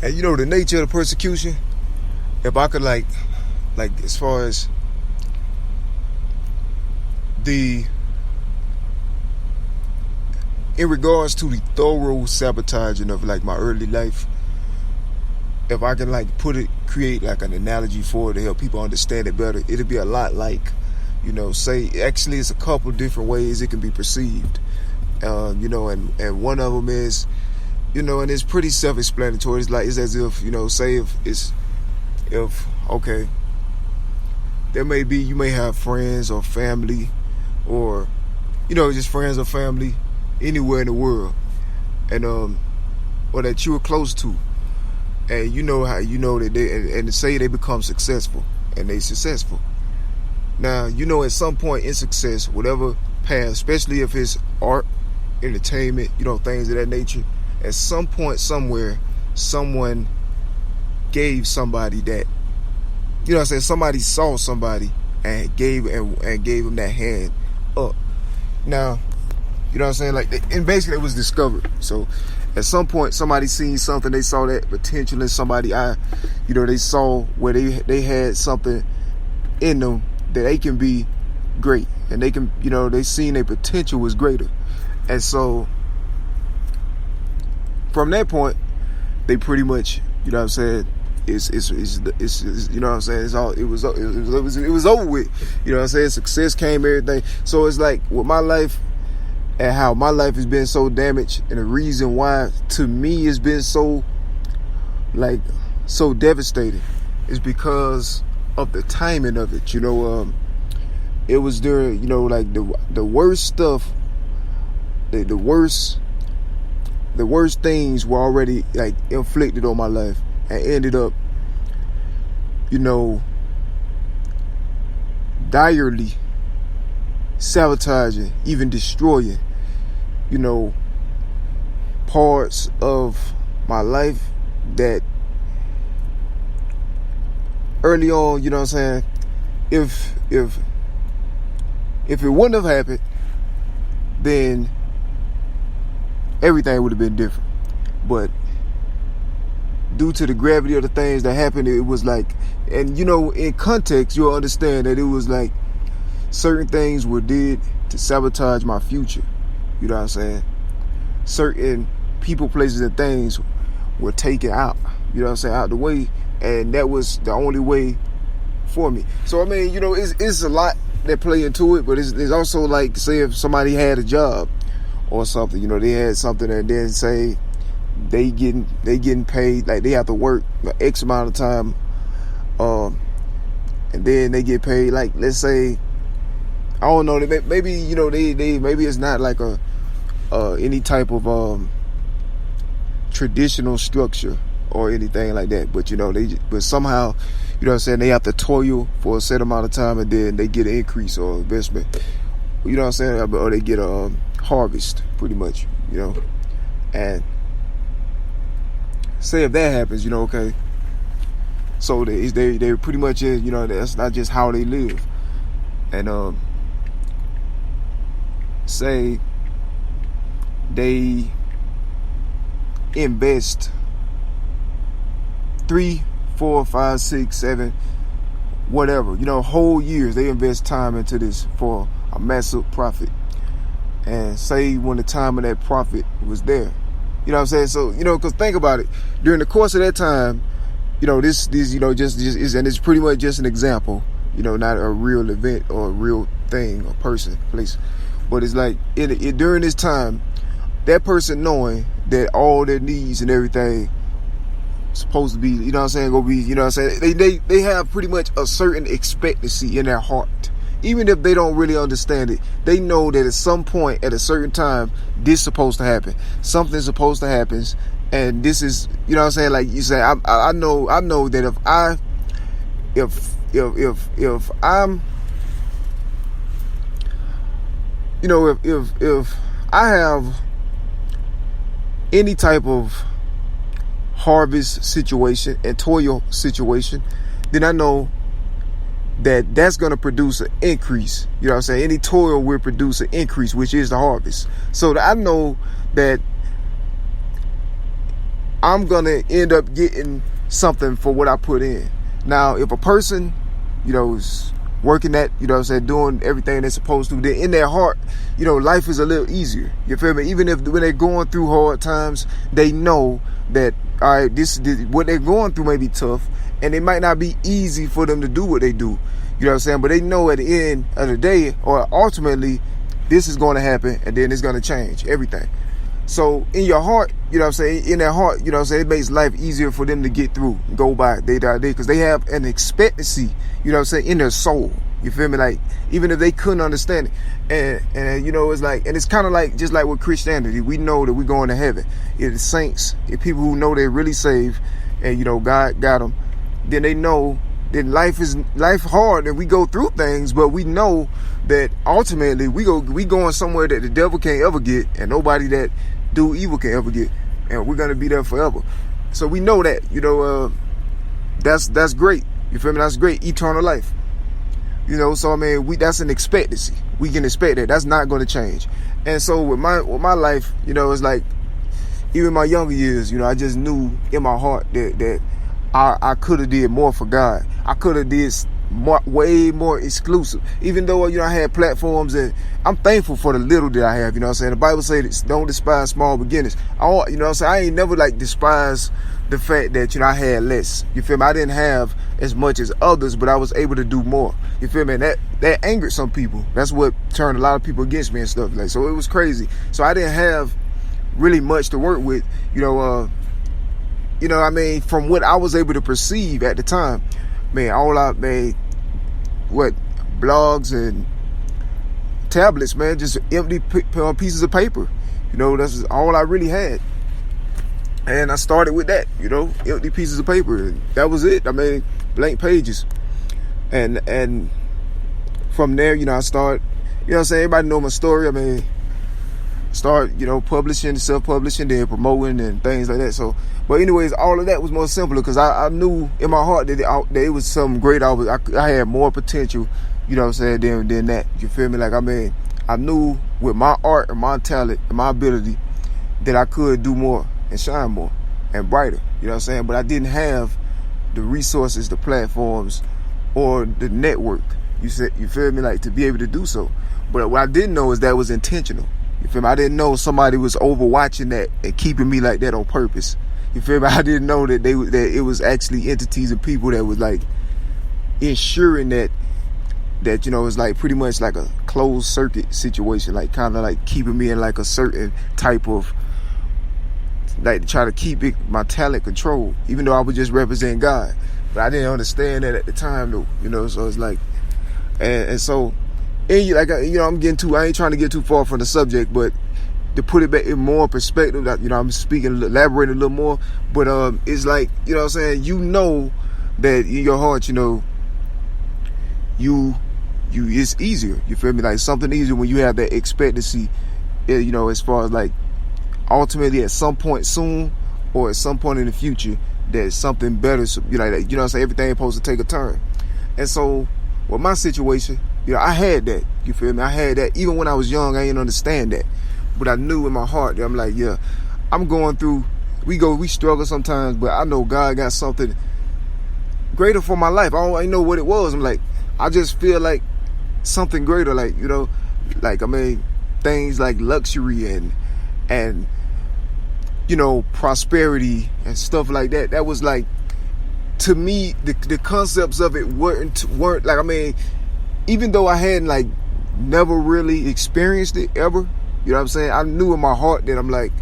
And the nature of the persecution, if I could like as far as in regards to the thorough sabotaging of like my early life, if I can like create like an analogy for it to help people understand it better, it'll be a lot like, say, actually it's a couple different ways it can be perceived. And one of them is, and it's pretty self-explanatory. It's as if, say if okay, you may have friends or family, or just friends or family anywhere in the world, and or that you were close to, and that they and say they become successful, and they successful. Now at some point in success, whatever path, especially if it's art, entertainment, things of that nature, at some point somewhere someone gave somebody that, somebody saw somebody and gave them that hand up. Now, and basically it was discovered. So at some point somebody seen something, they saw that potential in somebody. They saw where they had something in them that they can be great, and they can, they seen their potential was greater. And so from that point, they pretty much, it's all it was over with. Success came, everything. So it's like with my life and how my life has been so damaged, and the reason why to me it's been so devastating is because of the timing of it. It was during, the worst stuff, the worst things were already like inflicted on my life, and ended up, direly sabotaging, even destroying, parts of my life that early on, if it wouldn't have happened, then everything would have been different. But due to the gravity of the things that happened, it was like, and in context, you'll understand that it was like certain things were did to sabotage my future. Certain people, places, and things were taken out, out the way, and that was the only way for me. So it's a lot that play into it, but it's also like, say if somebody had a job or something, they had something, and then say they getting paid, like they have to work X amount of time, and then they get paid, like, let's say, I don't know, maybe they maybe it's not like any type of traditional structure or anything like that, but but somehow, they have to toil for a set amount of time, and then they get an increase or investment, or they get a harvest, pretty much, and say if that happens, okay, so they're pretty much in, that's not just how they live. And say they invest 3, 4, 5, 6, 7, whatever, whole years they invest time into this for a massive profit. And say when the time of that profit was there, so because think about it, during the course of that time, this just and it's pretty much just an example, not a real event or a real thing or person, place, but it's like during this time, that person knowing that all their needs and everything supposed to be, gonna be, they have pretty much a certain expectancy in their heart. Even if they don't really understand it, they know that at some point, at a certain time, this is supposed to happen. Something's supposed to happen, and this is, like you say, I know that if I'm, if I have any type of harvest situation and toil situation, then I know that's going to produce an increase. Any toil will produce an increase, which is the harvest. So I know that I'm gonna end up getting something for what I put in. Now, if a person, is working at, what I'm saying, doing everything they're supposed to, then in their heart, life is a little easier. You feel me? Even if when they're going through hard times, they know that, all right, this what they're going through may be tough, and it might not be easy for them to do what they do. You know what I'm saying? But they know at the end of the day, or ultimately, this is going to happen, and then it's going to change everything. So in your heart, in their heart, it makes life easier for them to get through, go by day by day, because they have an expectancy, in their soul. You feel me? Like, even if they couldn't understand it. And it's like, and it's kind of like, just like with Christianity, we know that we're going to heaven. It's saints, it's people who know they're really saved, and, God got them. Then they know that life hard, and we go through things, but we know that ultimately we going somewhere that the devil can't ever get, and nobody that do evil can ever get, and we're gonna be there forever. So we know that, that's great. You feel me? That's great, eternal life. So I mean, that's an expectancy. We can expect that. That's not going to change. And so with my life, it's like, even my younger years, I just knew in my heart that I could have did more for God. I could have did way more exclusive. Even though, I had platforms, and I'm thankful for the little that I have, The Bible says, don't despise small beginnings. I ain't never despise the fact that, I had less. You feel me? I didn't have as much as others, but I was able to do more. You feel me? And that angered some people. That's what turned a lot of people against me and stuff. So it was crazy. So I didn't have really much to work with, from what I was able to perceive at the time. Man, all I made, blogs and tablets, man, just empty pieces of paper. That's all I really had. And I started with that, empty pieces of paper. And that was it. I mean, blank pages. And from there, I start, everybody know my story. I mean, start, publishing, self-publishing, then promoting and things like that. So, but anyways, all of that was more simpler, because I knew in my heart that it was something great. I had more potential, than that. You feel me? Like, I mean, I knew with my art and my talent and my ability that I could do more and shine more and brighter. But I didn't have the resources, the platforms, or the network. You feel me? Like, to be able to do so. But what I didn't know is that was intentional. You feel me? I didn't know somebody was overwatching that and keeping me like that on purpose. You feel me? I didn't know that it was actually entities and people that was like ensuring that it's like pretty much like a closed circuit situation, like kind of like keeping me in like a certain type of, like, try to keep my talent controlled, even though I would just represent God. But I didn't understand that at the time, though. So it's like, and so, and I'm getting too. I ain't trying to get too far from the subject, but to put it back in more perspective, that I'm speaking, elaborating a little more. But it's like, what I'm saying, that in your heart, it's easier. You feel me? Like, something easier when you have that expectancy. As far as like, ultimately at some point soon, or at some point in the future, there's something better. So, everything is supposed to take a turn. And so with my situation, I had that. You feel me? I had that. Even when I was young, I didn't understand that. But I knew in my heart that I'm like, yeah, I'm going through, we struggle sometimes, but I know God got something greater for my life. I don't know what it was. I'm like, I just feel like something greater, like, like, I mean, things like luxury and prosperity and stuff like that. That was like, to me, the concepts of it weren't like, I mean, even though I hadn't like never really experienced it ever, what I'm saying, I knew in my heart that I'm like,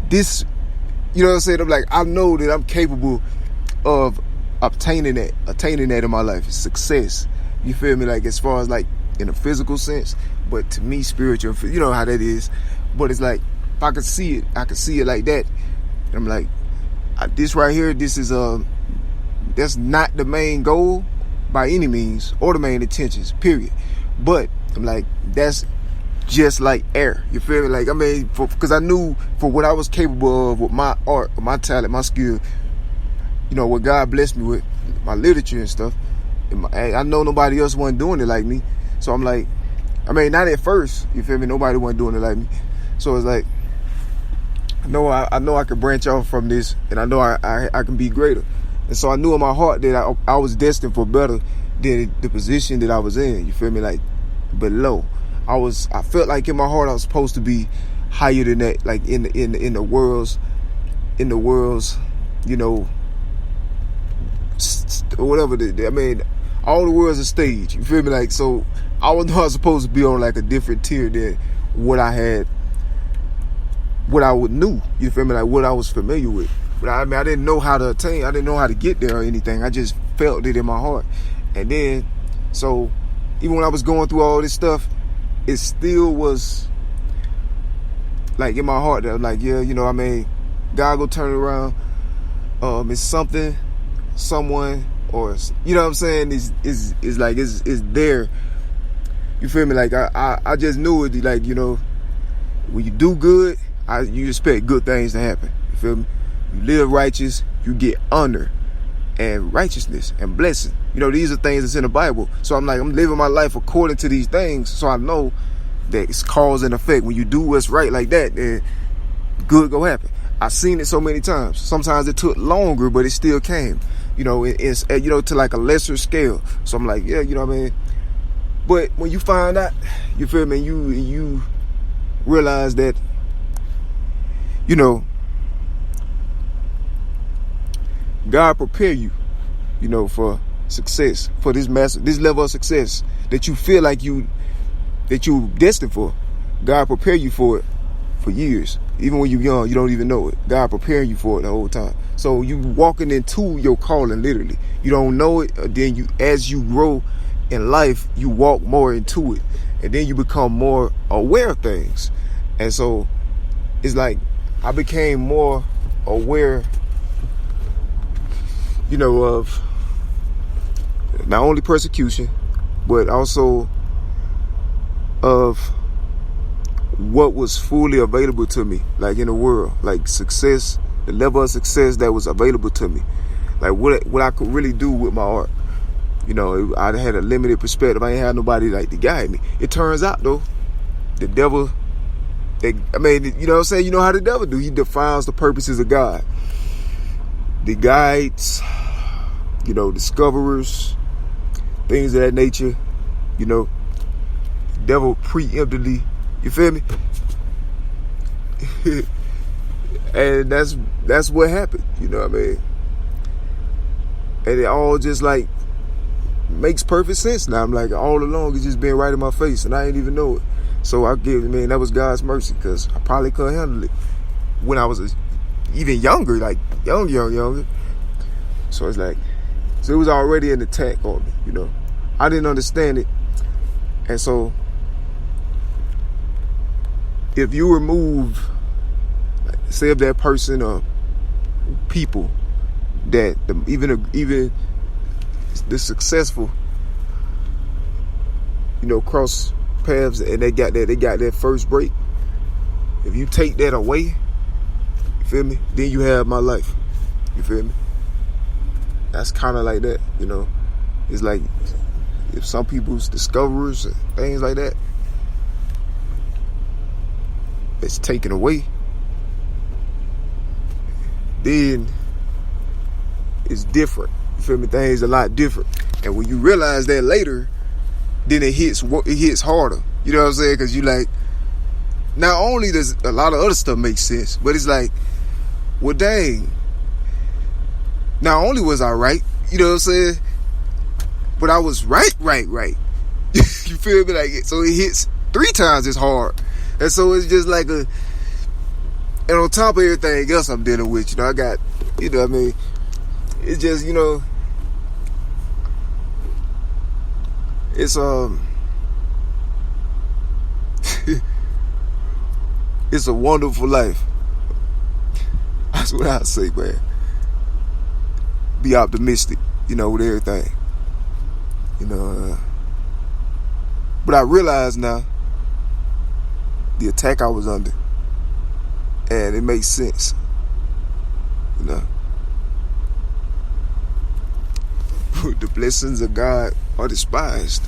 this, what I'm saying, I'm like, I know that I'm capable of attaining that in my life, success. You feel me? Like, as far as like in a physical sense, but to me, spiritual, you know how that is. But it's like, if I could see it like that. I'm like, this right here, this is that's not the main goal by any means, or the main intentions, period. But I'm like, that's just like air. You feel me? Like, I mean, because I knew for what I was capable of with my art, my talent, my skill, what God blessed me with, my literature and stuff. I know nobody else wasn't doing it like me. So I'm like, I mean, not at first, you feel me? Nobody wasn't doing it like me. So it's like, I know I can branch off from this, and I know I can be greater. And so I knew in my heart that I was destined for better than the position that I was in. You feel me? Like below. I felt like in my heart I was supposed to be higher than that, like in the world's, you know, whatever. I mean, all the world's a stage. You feel me? Like, so I was supposed to be on like a different tier than what I had, what I knew. You feel me? Like what I was familiar with. But I mean, I didn't know how to attain. I didn't know how to get there or anything. I just felt it in my heart. And then, so even when I was going through all this stuff, it still was like in my heart that I'm like, yeah, you know, I mean, God go turn it around. It's something, someone, or you know what I'm saying, is like it's there. You feel me? Like I just knew it. Like, you know, when you do good, you expect good things to happen. You feel me? You live righteous, you get honor and righteousness and blessing. You know, these are things that's in the Bible. So I'm like, I'm living my life according to these things. So I know that it's cause and effect. When you do what's right like that, then good go happen. I've seen it so many times. Sometimes it took longer, but it still came. You know, it's you know, to like a lesser scale. So I'm like, yeah, you know what I mean? But when you find out, you feel me, you realize that, you know, God prepare you, you know, for success, for this level of success that you feel like you destined for. God prepare you for it for years. Even when you're young, you don't even know it. God preparing you for it the whole time. So you walking into your calling, literally. You don't know it, then as you grow in life, you walk more into it, and then you become more aware of things. And so it's like I became more aware, you know, of not only persecution, but also of what was fully available to me, like in the world, like success, the level of success that was available to me, like what I could really do with my art. You know, I had a limited perspective. I ain't had nobody like to guide me. It turns out though, the devil, you know what I'm saying? You know how the devil do? He defiles the purposes of God. The guides, you know, discoverers, things of that nature, you know, devil preemptively, you feel me? And that's what happened, you know what I mean? And it all just like makes perfect sense now. I'm like, all along it's just been right in my face and I didn't even know it. So that was God's mercy, because I probably couldn't handle it when I was even younger, like younger. So it's like, so it was already an attack on me, you know. I didn't understand it. And so if you remove, like, say if that person or people that even the successful, you know, cross paths and they got that first break, if you take that away, you feel me, then you have my life. You feel me? That's kind of like that, you know. It's like if some people's discoverers and things like that, it's taken away, then it's different. You feel me? Things a lot different. And when you realize that later, then it hits harder. You know what I'm saying? Because you like, not only does a lot of other stuff make sense, but it's like, well, dang, not only was I right, you know what I'm saying, but I was right. You feel me? Like, so it hits 3 times as hard. And so it's just like and on top of everything else I'm dealing with, you know, I got, you know what I mean, it's just, you know, it's it's a wonderful life. That's what I say, man. Be optimistic, you know, with everything. You know, but I realize now the attack I was under, and it makes sense, you know. The blessings of God are despised.